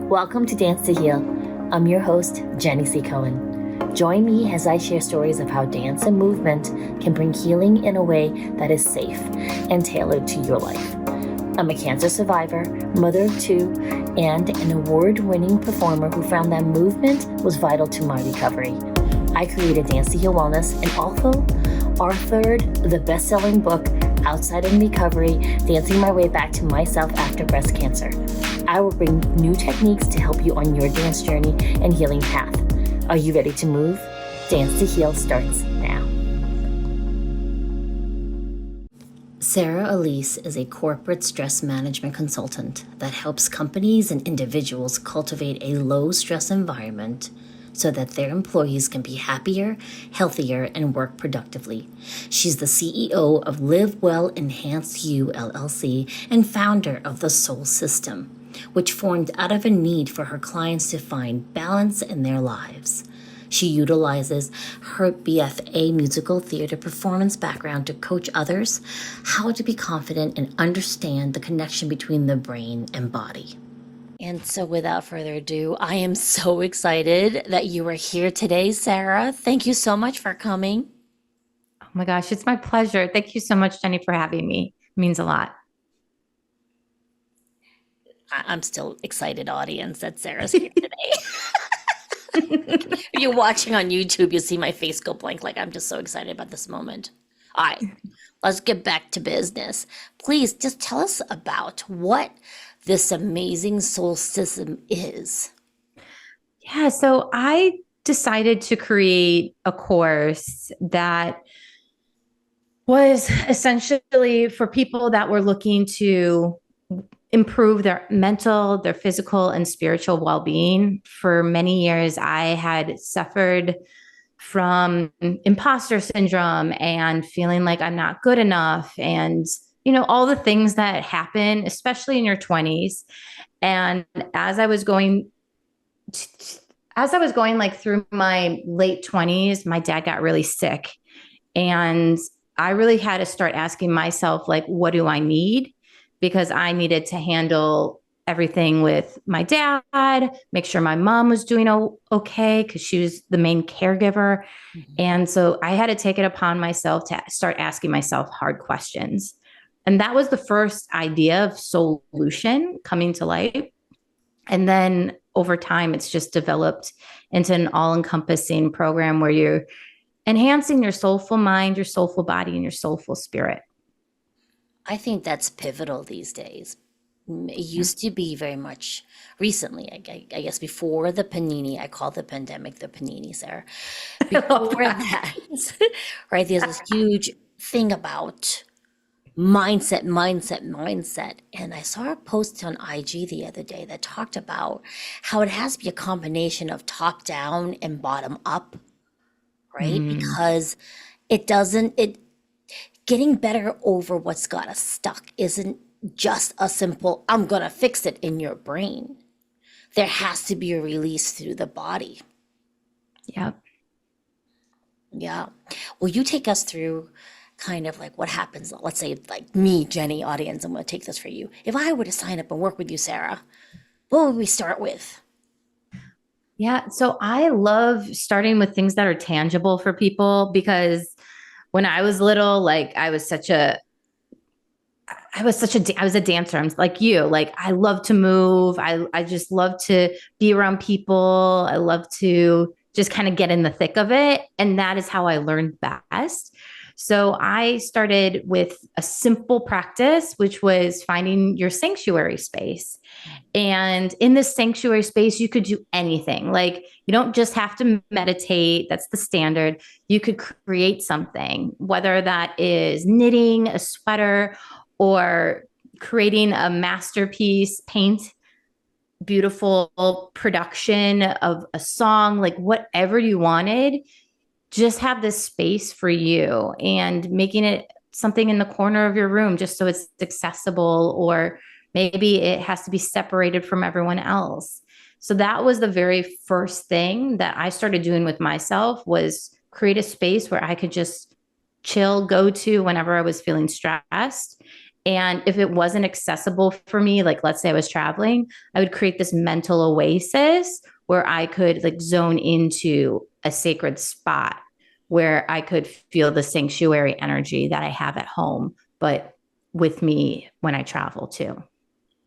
Welcome to Dance to Heal. I'm your host, Jenny C. Cohen. Join me as I share stories of how dance and movement can bring healing in a way that is safe and tailored to your life. I'm a cancer survivor, mother of two, and an award-winning performer who found that movement was vital to my recovery. I created Dance to Heal Wellness and also authored the best-selling book, Outside in Recovery, Dancing My Way Back to Myself After Breast Cancer. I will bring new techniques to help you on your dance journey and healing path. Are you ready to move? Dance to Heal starts now. Sarah Alysse is a corporate stress management consultant that helps companies and individuals cultivate a low-stress environment so that their employees can be happier, healthier, and work productively. She's the CEO of Live Well Enhance You, LLC, and founder of the Soul System, which formed out of a need for her clients to find balance in their lives. She utilizes her BFA musical theater performance background to coach others how to be confident and understand the connection between the brain and body. And so without further ado, I am so excited that you are here today, Sarah. Thank you so much for coming. Oh my gosh, it's my pleasure. Thank you so much, Jenny, for having me. It means a lot. I'm still excited, audience, that Sarah's here today. If you're watching on YouTube, you'll see my face go blank, like I'm just so excited about this moment. All right, let's get back to business. Please just tell us about what this amazing soul system is. Yeah, so I decided to create a course that was essentially for people that were looking to improve their mental, their physical, and spiritual well-being. For many years, I had suffered from imposter syndrome and feeling like I'm not good enough, and all the things that happen, especially in your 20s. And as I was going like through my late 20s, my dad got really sick, and I really had to start asking myself, like, what do I need? Because I needed to handle everything with my dad, make sure my mom was doing okay, because she was the main caregiver. Mm-hmm. And so I had to take it upon myself to start asking myself hard questions. And that was the first idea of Lucian coming to light. And then over time, it's just developed into an all-encompassing program where you're enhancing your soulful mind, your soulful body, and your soulful spirit. I think that's pivotal these days. It used to be very much recently, I guess before the panini, I call the pandemic the panini, Sarah. Before that, right, there's this huge thing about mindset. And I saw a post on IG the other day that talked about how it has to be a combination of top down and bottom up, right? Because getting better over what's got us stuck isn't just a simple, I'm gonna fix it in your brain. There has to be a release through the body. Yep. Yeah. Will you take us through kind of like what happens? Let's say like me, Jenny, audience, I'm gonna take this for you. If I were to sign up and work with you, Sarah, what would we start with? Yeah. So I love starting with things that are tangible for people, because when I was little, like I was a dancer. I'm like you, like I love to move. I just love to be around people. I love to just kind of get in the thick of it. And that is how I learned best. So I started with a simple practice, which was finding your sanctuary space. And in this sanctuary space, you could do anything. Like you don't just have to meditate. That's the standard. You could create something, whether that is knitting a sweater or creating a masterpiece, paint beautiful production of a song, like whatever you wanted. Just have this space for you, and making it something in the corner of your room just so it's accessible, or maybe it has to be separated from everyone else. So that was the very first thing that I started doing with myself, was create a space where I could just chill, go to whenever I was feeling stressed. And if it wasn't accessible for me, like let's say I was traveling, I would create this mental oasis where I could like zone into a sacred spot where I could feel the sanctuary energy that I have at home, but with me when I travel too.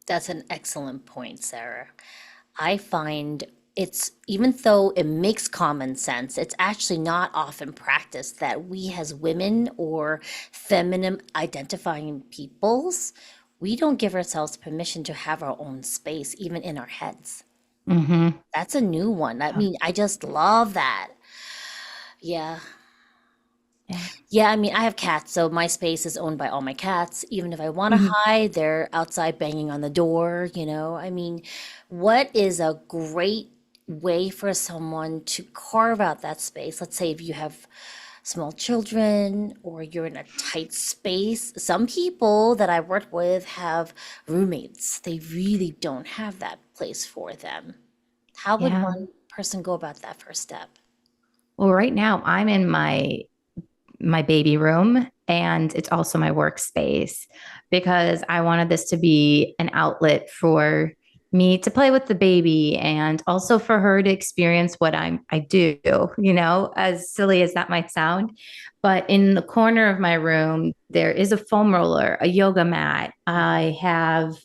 That's an excellent point, Sarah. I find it's, even though it makes common sense, it's actually not often practiced that we as women or feminine identifying peoples, we don't give ourselves permission to have our own space, even in our heads. Mm-hmm. That's a new one. I mean, I just love that. Yeah. Yeah. Yeah, I mean, I have cats, so my space is owned by all my cats. Even if I want to Mm-hmm. hide, they're outside banging on the door, you know? I mean, what is a great way for someone to carve out that space? Let's say if you have small children or you're in a tight space. Some people that I work with have roommates. They really don't have that place for them. How would Yeah. one person go about that first step? Well, right now I'm in my baby room and it's also my workspace because I wanted this to be an outlet for me to play with the baby and also for her to experience what I do, as silly as that might sound. But in the corner of my room, there is a foam roller, a yoga mat. I have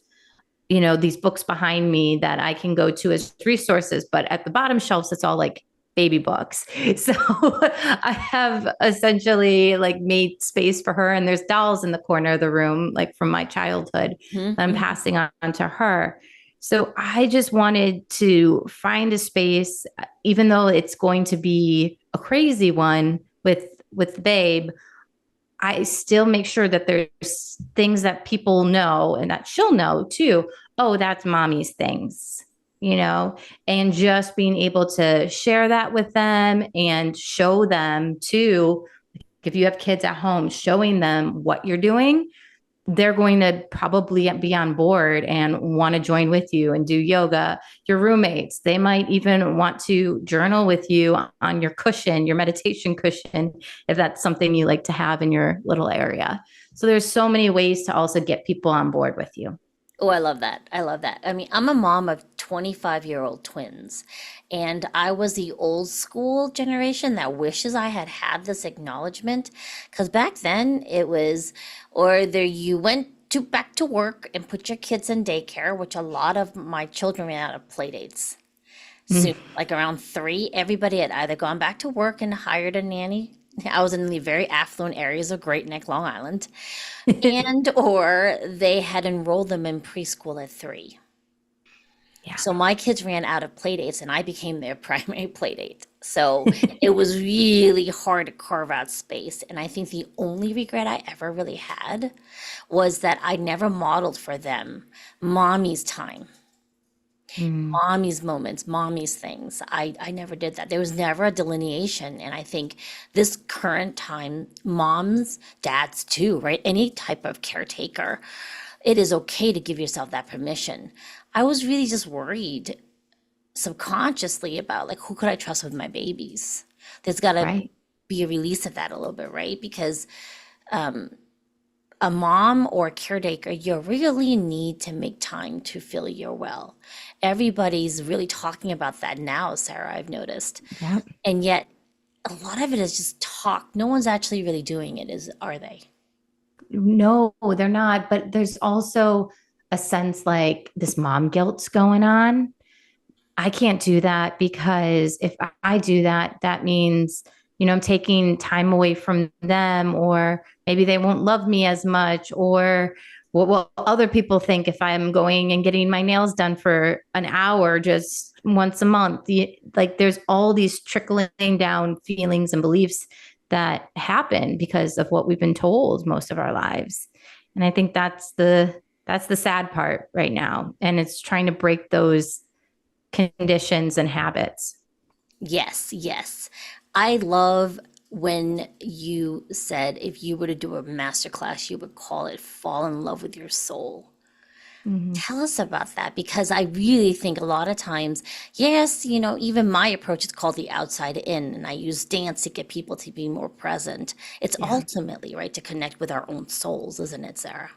these books behind me that I can go to as resources, but at the bottom shelves, it's all like baby books. So I have essentially like made space for her, and there's dolls in the corner of the room, like from my childhood, that I'm Mhm. passing on to her. So I just wanted to find a space, even though it's going to be a crazy one with Babe. I still make sure that there's things that people know and that she'll know too. Oh, that's mommy's things, and just being able to share that with them and show them too. If you have kids at home, showing them what you're doing, they're going to probably be on board and want to join with you and do yoga. Your roommates, they might even want to journal with you on your cushion, your meditation cushion, if that's something you like to have in your little area. So there's so many ways to also get people on board with you. Oh, I love that. I love that. I mean, I'm a mom of 25-year-old twins, and I was the old school generation that wishes I had had this acknowledgement. Because back then it was, or either you went to back to work and put your kids in daycare, which a lot of my children ran out of play dates. Mm. Soon, like around 3, everybody had either gone back to work and hired a nanny. I was in the very affluent areas of Great Neck, Long Island, and or they had enrolled them in preschool at 3. Yeah. So my kids ran out of play dates and I became their primary play date. So it was really hard to carve out space. And I think the only regret I ever really had was that I never modeled for them mommy's time, Mm. mommy's moments, mommy's things. I never did that. There was never a delineation. And I think this current time, moms, dads too, right? Any type of caretaker, it is okay to give yourself that permission. I was really just worried subconsciously about like who could I trust with my babies? There's got to Right. be a release of that a little bit, right? Because a mom or a caretaker, you really need to make time to feel you're well. Everybody's really talking about that now, Sarah, I've noticed. Yeah. And yet a lot of it is just talk. No one's actually really doing it, are they? No, they're not. But there's also a sense like this mom guilt's going on. I can't do that because if I do that, that means, I'm taking time away from them, or maybe they won't love me as much, or what will other people think if I'm going and getting my nails done for an hour just once a month. Like there's all these trickling down feelings and beliefs that happen because of what we've been told most of our lives. And I think that's the sad part right now. And it's trying to break those conditions and habits. Yes, yes. I love when you said if you were to do a master class, you would call it Fall in Love with Your Soul. Mhm. Tell us about that because I really think a lot of times, yes, even my approach is called the outside in, and I use dance to get people to be more present. It's Yeah. ultimately, right, to connect with our own souls, isn't it, Sarah?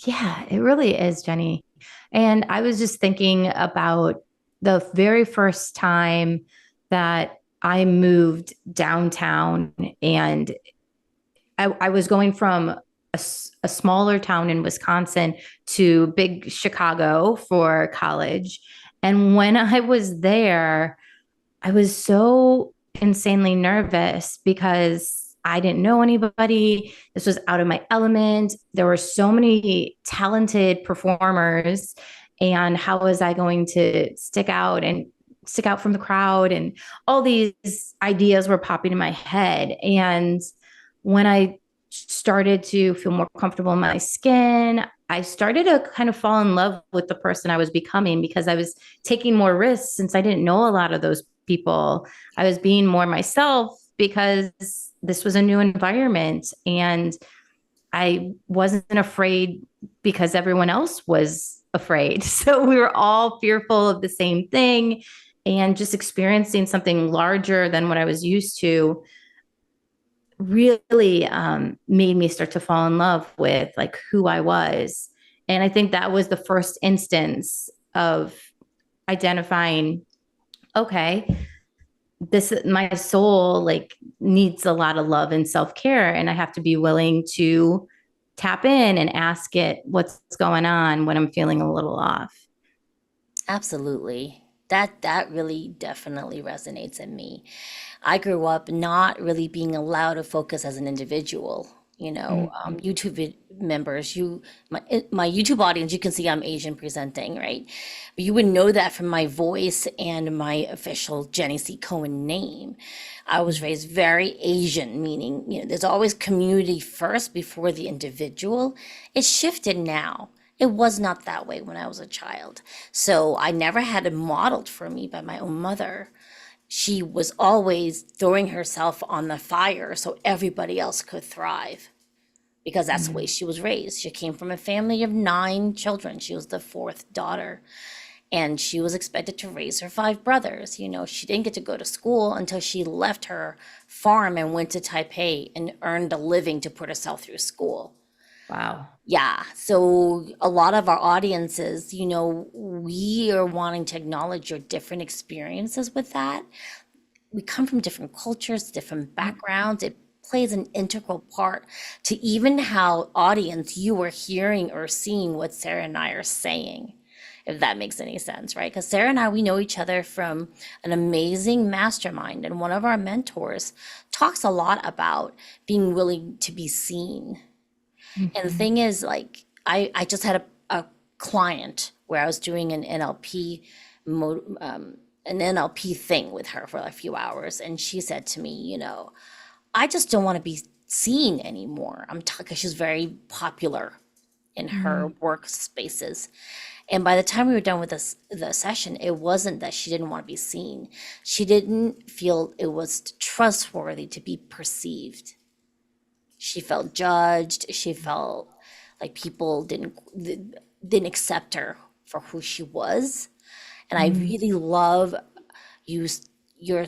Yeah, it really is, Jenny. And I was just thinking about the very first time that I moved downtown, and I was going from a smaller town in Wisconsin to big Chicago for college. And when I was there, I was so insanely nervous because I didn't know anybody. This was out of my element. There were so many talented performers. And how was I going to stick out from the crowd? And all these ideas were popping in my head. And when I started to feel more comfortable in my skin, I started to kind of fall in love with the person I was becoming because I was taking more risks since I didn't know a lot of those people. I was being more myself because this was a new environment, and I wasn't afraid because everyone else was afraid. So we were all fearful of the same thing, and just experiencing something larger than what I was used to really made me start to fall in love with like who I was. And I think that was the first instance of identifying, okay, this my soul like needs a lot of love and self-care, and I have to be willing to tap in and ask it what's going on when I'm feeling a little off. Absolutely. That really definitely resonates in me. I grew up not really being allowed to focus as an individual. Mm-hmm. YouTube members, my YouTube audience, you can see I'm Asian presenting, right? But you would know that from my voice and my official Jenny C. Cohen name. I was raised very Asian, meaning, there's always community first before the individual. It's shifted now. It was not that way when I was a child. So I never had it modeled for me by my own mother. She was always throwing herself on the fire so everybody else could thrive because that's the way she was raised. She came from a family of 9 children. She was the fourth daughter, and she was expected to raise her 5 brothers. She didn't get to go to school until she left her farm and went to Taipei and earned a living to put herself through school. Wow. Yeah. So a lot of our audiences, we are wanting to acknowledge your different experiences with that. We come from different cultures, different backgrounds. It plays an integral part to even how audience you are hearing or seeing what Sarah and I are saying, if that makes any sense, right? Because Sarah and I, we know each other from an amazing mastermind. And one of our mentors talks a lot about being willing to be seen. And the Mm-hmm. thing is, like, I just had a client where I was doing an NLP thing with her for a few hours, and she said to me, I just don't want to be seen anymore. I'm talking. She's very popular in her work spaces, and by the time we were done with the session, it wasn't that she didn't want to be seen. She didn't feel it was trustworthy to be perceived. She felt judged. She felt like people didn't accept her for who she was. And I Mm-hmm. really love you your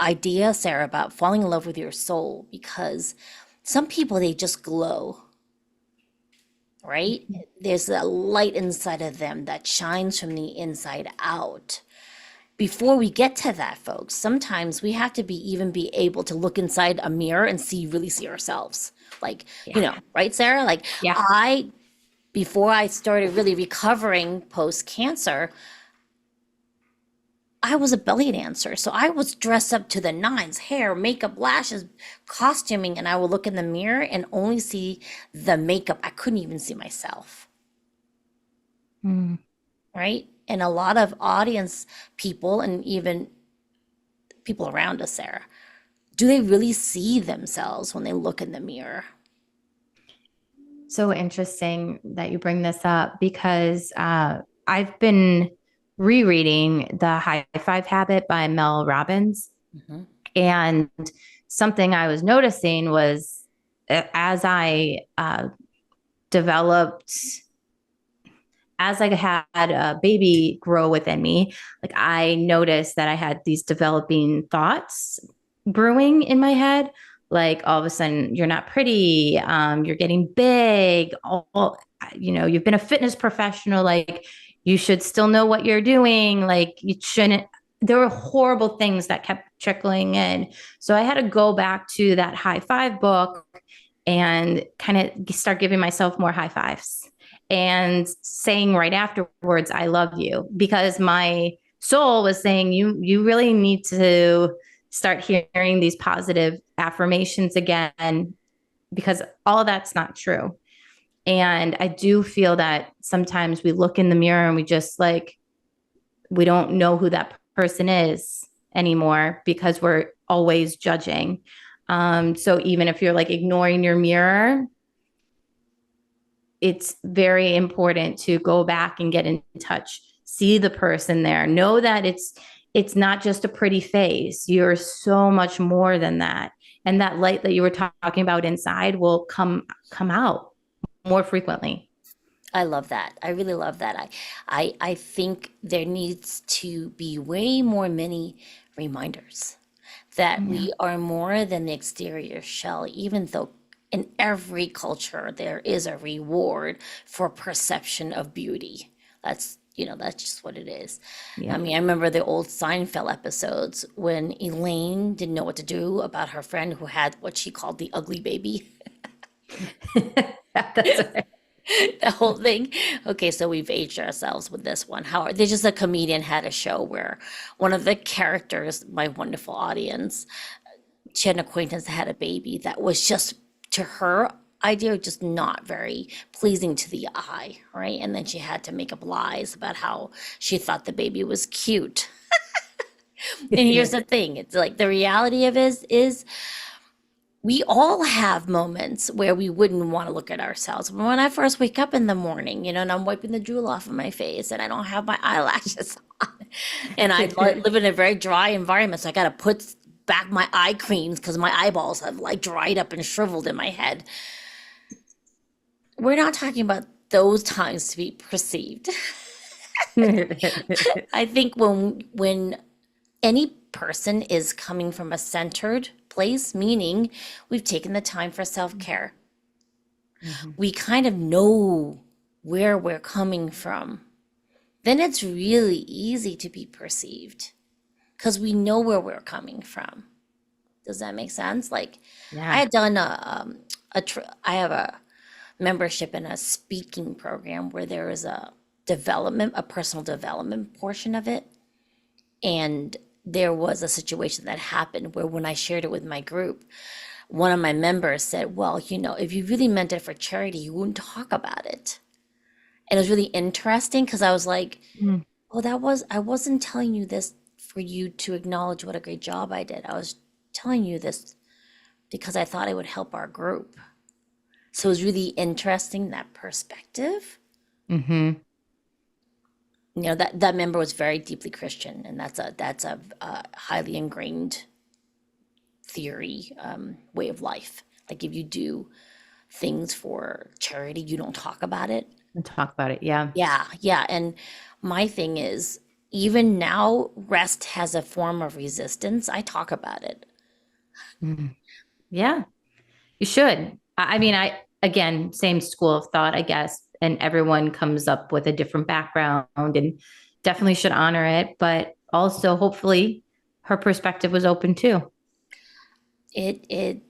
idea, Sarah, about falling in love with your soul, because some people, they just glow, right? There's a light inside of them that shines from the inside out. Before we get to that, folks, sometimes we have to be able to look inside a mirror and really see ourselves. Like, Yeah. right, Sarah? Like, Yeah. before I started really recovering post cancer, I was a belly dancer. So I was dressed up to the nines, hair, makeup, lashes, costuming, and I would look in the mirror and only see the makeup. I couldn't even see myself, Mm. right? And a lot of audience people and even people around us, Sarah, do they really see themselves when they look in the mirror? So interesting that you bring this up because I've been rereading The High Five Habit by Mel Robbins. Mhm. And something I was noticing was as I developed, as I had a baby grow within me, like I noticed that I had these developing thoughts brewing in my head. like all of a sudden you're not pretty, you're getting big, you've been a fitness professional, like you should still know what you're doing, like you shouldn't. There were horrible things that kept trickling in. So I had to go back to that high five book and kind of start giving myself more high fives and saying right afterwards, I love you, because my soul was saying, you really need to start hearing these positive affirmations again, because all of that's not true. And I do feel that sometimes we look in the mirror and we just like, we don't know who that person is anymore because we're always judging. So even if you're like ignoring your mirror, it's very important to go back and get in touch, see the person there, know that it's not just a pretty face. You're so much more than that. And that light that you were talking about inside will come out more frequently. I love that. I really love that. I think there needs to be way more many reminders that Yeah. we are more than the exterior shell, even though in every culture there is a reward for perception of beauty. That's just what it is. I Yeah. mean, I remember the old Seinfeld episodes when Elaine didn't know what to do about her friend who had what she called the ugly baby. That's right. The whole thing. Okay, so we've aged ourselves with this one. How there's just a comedian had a show where one of the characters, my wonderful audience, she had an acquaintance that had a baby that was just to her idea just not very pleasing to the eye, right? And then she had to make up lies about how she thought the baby was cute. And here's the thing, it's like the reality of it is we all have moments where we wouldn't want to look at ourselves. When I first wake up in the morning, and I'm wiping the drool off of my face and I don't have my eyelashes on, and I live in a very dry environment, so I got to put back my eye creams because my eyeballs have like dried up and shriveled in my head. We're not talking about those times to be perceived. I think when any person is coming from a centered place, meaning we've taken the time for self-care. Mm-hmm. We kind of know where we're coming from. Then it's really easy to be perceived because we know where we're coming from. Does that make sense? Like I Yeah. had done I have a membership in a speaking program where there is a personal development portion of it. And there was a situation that happened where when I shared it with my group, one of my members said, well, if you really meant it for charity, you wouldn't talk about it. And it was really interesting because I was like, Mm. oh, I wasn't telling you this for you to acknowledge what a great job I did. I was telling you this because I thought it would help our group. So it was really interesting, that perspective. Mm-hmm. That member was very deeply Christian, and that's a highly ingrained theory, way of life. Like if you do things for charity, you don't talk about it. And talk about it. Yeah. Yeah, yeah. And my thing is, even now, rest has a form of resistance. I talk about it. Mm. Yeah. You should. I mean, again, same school of thought, I guess, and everyone comes up with a different background and definitely should honor it. But also, hopefully, her perspective was open too. It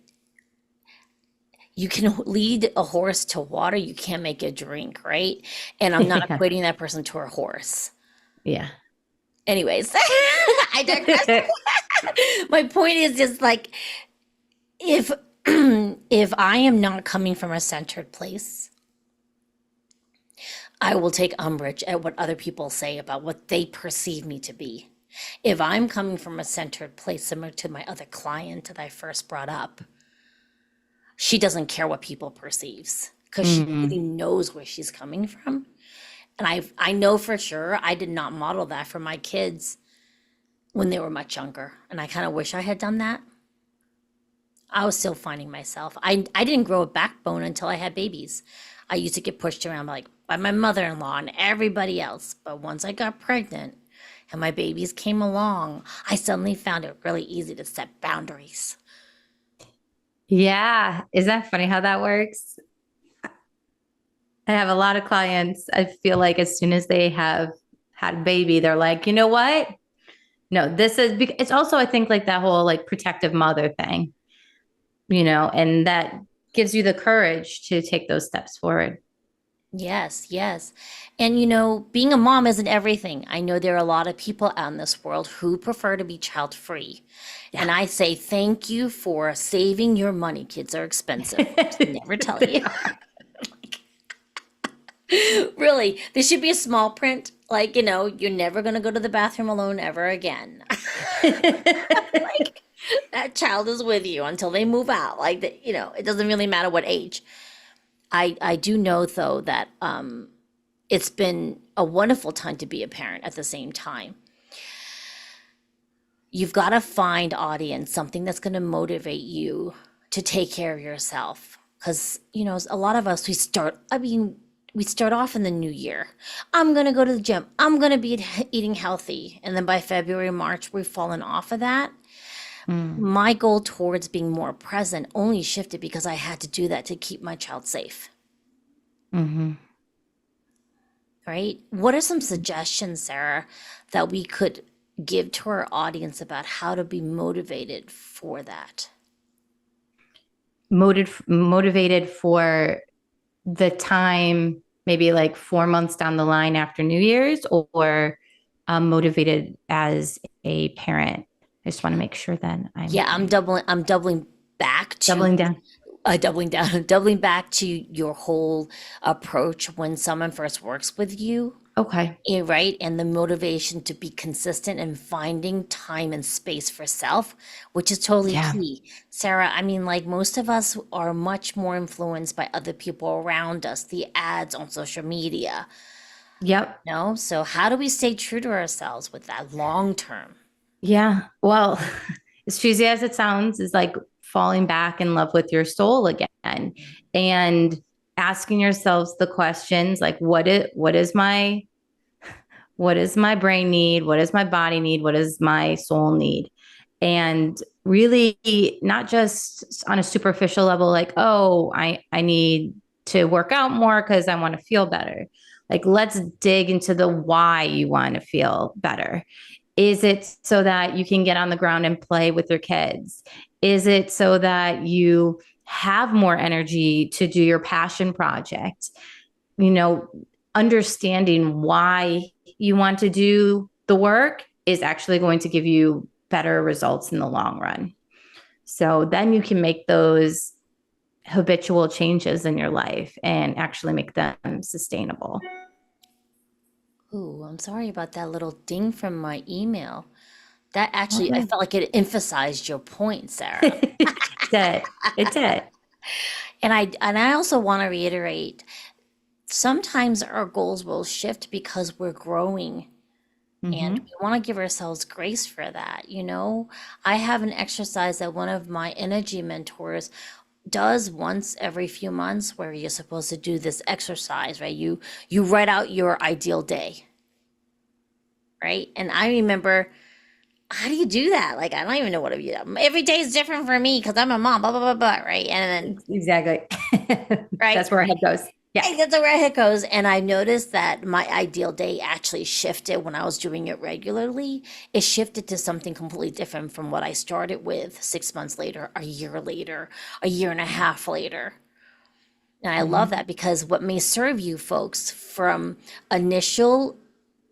you can lead a horse to water, you can't make it drink, right? And I'm not Yeah. equating that person to a horse. Yeah. Anyways, I digress. My point is just like if if I am not coming from a centered place, I will take umbrage at what other people say about what they perceive me to be. If I'm coming from a centered place, similar to my other client that I first brought up, she doesn't care what people perceives because she really Mm. knows where she's coming from. And I know for sure I did not model that for my kids when they were much younger. And I kind of wish I had done that. I was still finding myself. I didn't grow a backbone until I had babies. I used to get pushed around like by my mother-in-law and everybody else. But once I got pregnant and my babies came along, I suddenly found it really easy to set boundaries. Yeah. Is that funny how that works? I have a lot of clients. I feel like as soon as they have had a baby, they're like, you know what? No, this is, it's also, I think, like that whole like protective mother thing, and that gives you the courage to take those steps forward. Yes, yes. And being a mom isn't everything. I know there are a lot of people out in this world who prefer to be child free. Yeah. And I say thank you for saving your money. Kids are expensive. Never tell They you. are. Really, there should be a small print like, you're never going to go to the bathroom alone ever again. Like that child is with you until they move out. Like, it doesn't really matter what age. I do know though that it's been a wonderful time to be a parent at the same time. You've got to find audience, something that's going to motivate you to take care of yourself. Because, a lot of us, we start off in the new year. I'm going to go to the gym. I'm going to be eating healthy. And then by February, March, we've fallen off of that. Mm, My goal towards being more present only shifted because I had to do that to keep my child safe. hmm Right? What are some suggestions, Sarah, that we could give to our audience about how to be motivated for that? Motivated for the time, maybe like 4 months down the line after New Year's, or motivated as a parent. I just want to make sure then Yeah, I'm doubling back to doubling down. doubling down, doubling back to your whole approach when someone first works with you. Okay. Yeah, right. And the motivation to be consistent and finding time and space for self, which is totally Yeah. key. Sarah, I mean, like most of us are much more influenced by other people around us, the ads on social media, Yep. So how do we stay true to ourselves with that long term? Yeah. Well, as cheesy as it sounds, is like falling back in love with your soul again and asking yourselves the questions like what is my brain need? What does my body need? What does my soul need? And really not just on a superficial level, like, oh, I need to work out more because I want to feel better. Like, let's dig into the why you want to feel better. Is it so that you can get on the ground and play with your kids? Is it so that you have more energy to do your passion project? You know, understanding why you want to do the work is actually going to give you better results in the long run. So then you can make those habitual changes in your life and actually make them sustainable. Ooh, I'm sorry about that little ding from my email. That Oh, actually, I yeah. felt like it emphasized your point, Sarah. It did. It did. And I also want to reiterate, sometimes our goals will shift because we're growing and Mm-hmm. we want to give ourselves grace for that. I have an exercise that one of my energy mentors does once every few months where you're supposed to do this exercise, right? You write out your ideal day, right? And I remember, how do you do that? Like, I don't even know what to do. Every day is different for me because I'm a mom, blah, blah, blah, blah, right? And then, Exactly. right? That's where our head goes. Yeah. Hey, that's where it goes. And I noticed that my ideal day actually shifted when I was doing it regularly. It shifted to something completely different from what I started with 6 months later, a year later, a year and a half later. And I love Mm-hmm. that because what may serve you folks from initial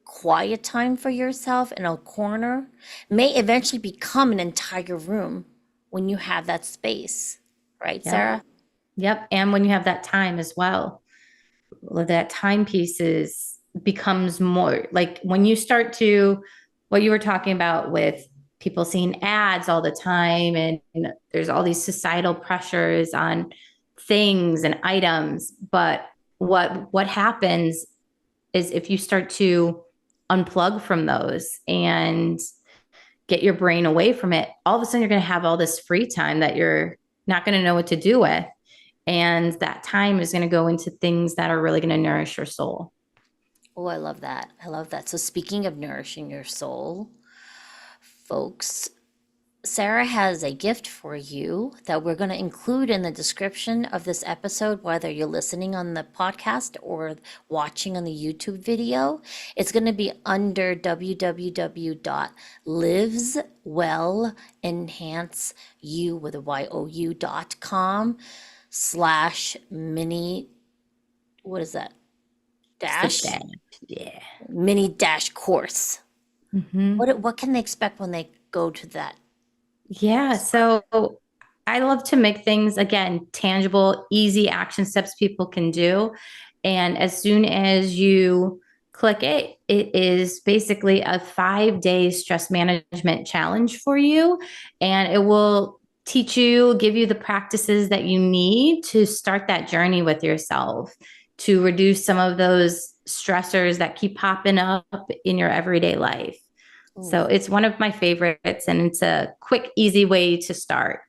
quiet time for yourself in a corner may eventually become an entire room when you have that space. Right, Yep. Sarah? Yep. And when you have that time as well, that timepiece becomes more like when you start to what you were talking about with people seeing ads all the time, and there's all these societal pressures on things and items. But what happens is if you start to unplug from those and get your brain away from it, all of a sudden you're going to have all this free time that you're not going to know what to do with. And that time is going to go into things that are really going to nourish your soul. Oh, I love that. I love that. So, speaking of nourishing your soul, folks, Sarah has a gift for you that we're going to include in the description of this episode, whether you're listening on the podcast or watching on the YouTube video. It's going to be under www.livesenhanceyou.com/mini, what is that? Dash? Yeah. Mini dash course. Mm-hmm. What can they expect when they go to that? Yeah. So I love to make things, again, tangible, easy action steps people can do. And as soon as you click it, it is basically a 5-day stress management challenge for you. And it will teach you, give you the practices that you need to start that journey with yourself, to reduce some of those stressors that keep popping up in your everyday life. So it's one of my favorites, and it's a quick, easy way to start.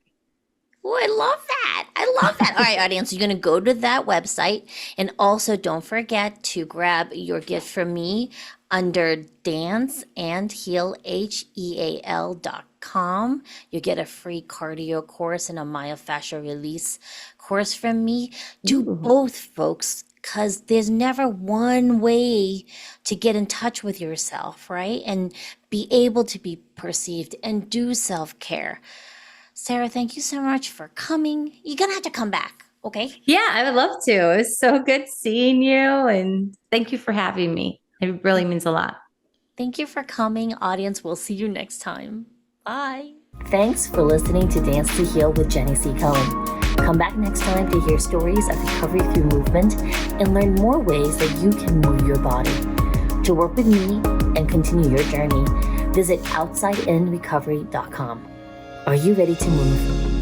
Oh, I love that. I love that. All right, audience, you're going to go to that website. And also, don't forget to grab your gift from me under danceandheal.com. You get a free cardio course and a myofascial release course from me. Do both, folks, because there's never one way to get in touch with yourself, right? And be able to be perceived and do self-care. Sarah, thank you so much for coming. You're going to have to come back, okay? Yeah, I would love to. It was so good seeing you, and thank you for having me. It really means a lot. Thank you for coming, audience. We'll see you next time. Bye. Thanks for listening to Dance to Heal with Jenny C. Cohen. Come back next time to hear stories of recovery through movement and learn more ways that you can move your body. To work with me and continue your journey, visit outsideinrecovery.com. Are you ready to move?